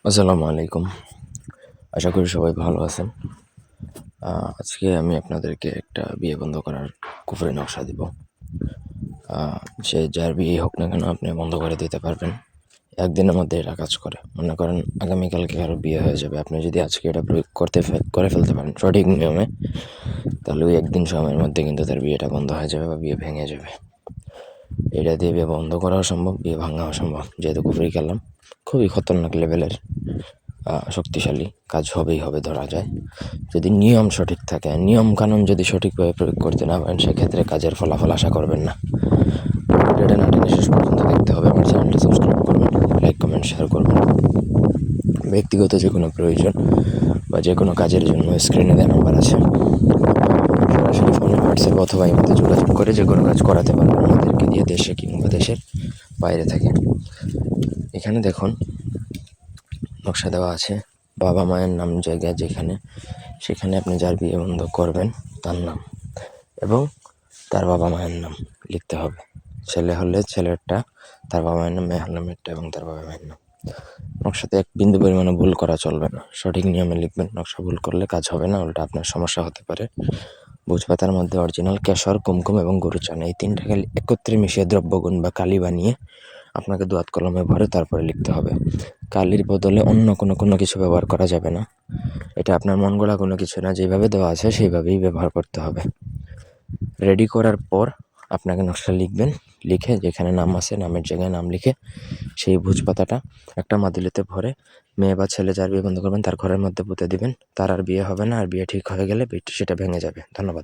আসসালামু আলাইকুম। আশা করি সবাই ভালো আছেন। আজকে আমি আপনাদেরকে একটা বিয়ে বন্ধ করার কুফরি নকশা দিব। সে যার বিয়েই হোক না কেন আপনি বন্ধ করে দিতে পারবেন। একদিনের মধ্যে এটা কাজ করে। মনে করেন আগামীকালকে কারো বিয়ে হয়ে যাবে। আপনি যদি আজকে এটা প্রয়োগ করে ফেলতে পারেন সঠিক নিয়মে, তাহলে ওই একদিন সময়ের মধ্যে কিন্তু তার বিয়েটা বন্ধ হয়ে যাবে বা বিয়ে ভেঙে যাবে। এটা দিয়ে বিয়ে বন্ধ করাও সম্ভব, বিয়ে ভাঙাও সম্ভব। যেহেতু কুফরি কালাম খুবই খতরনাক লেভেলের শক্তিশালী, কাজ হবেই হবে ধরা যায়। যদি নিয়ম সঠিক থাকে, নিয়ম কানুন যদি সঠিকভাবে প্রয়োগ করতে না পারেন, সেক্ষেত্রে কাজের ফলাফল আশা করবেন না। ভিডিওটা না টেনে শেষ পর্যন্ত দেখতে হবে। আমার চ্যানেলটা সাবস্ক্রাইব করবেন, লাইক কমেন্ট শেয়ার করবেন। ব্যক্তিগত যে কোনো প্রয়োজন বা যে কোনো কাজের জন্য স্ক্রিনে দেওয়া নাম্বার আছে, সরাসরি ফোনে, হোয়াটসঅ্যাপ অথবা ইমেতে যোগাযোগ করে যে কোনো কাজ করাতে পারবেন আমাদেরকে দিয়ে, দেশে কিংবা দেশের বাইরে থেকে। এখানে দেখুন নকশা দেওয়া আছে বাবা মায়ের নাম জায়গায় যেখানে, সেখানে আপনি যার বিয়ে বন্ধ করবেন তার নাম এবং তার বাবা মায়ের নাম লিখতে হবে। ছেলে হলে ছেলেরটা, তার বাবা মায়ের নাম; মেয়ে হলে মেয়েরটা এবং তার বাবা মায়ের নাম। নকশাতে এক বিন্দু পরিমাণে ভুল করা চলবে না। সঠিক নিয়মে লিখবেন। নকশা ভুল করলে কাজ হবে না, উল্টা আপনার সমস্যা হতে পারে। ভোজপাতার মধ্যে অরিজিনাল কেশর, কুমকুম এবং গরু চান, এই তিনটাকে একত্রে মিশিয়ে দ্রব্যগুণ বা কালি বানিয়ে আপনাকে দোয়াত কলমে ভরে তারপরে লিখতে হবে। কালির বদলে অন্য কোনো কিছু ব্যবহার করা যাবে না। এটা আপনার মন গড়া কোনো কিছু না, যেভাবে দেওয়া আছে সেইভাবেই ব্যবহার করতে হবে। রেডি করার পর আপনাকে নকশা লিখবেন, লিখে যেখানে নাম আছে নামের জায়গায় নাম লিখে সেই ভোজপাতাটা একটা মাদুলিতে ভরে মেয়ে বা ছেলে যার বিয়ে বন্ধ করবেন তার ঘরের মধ্যে পুঁতে দিবেন। তার আর বিয়ে হবে না, আর বিয়ে ঠিক হয়ে গেলে সেটা ভেঙে যাবে। ধন্যবাদ।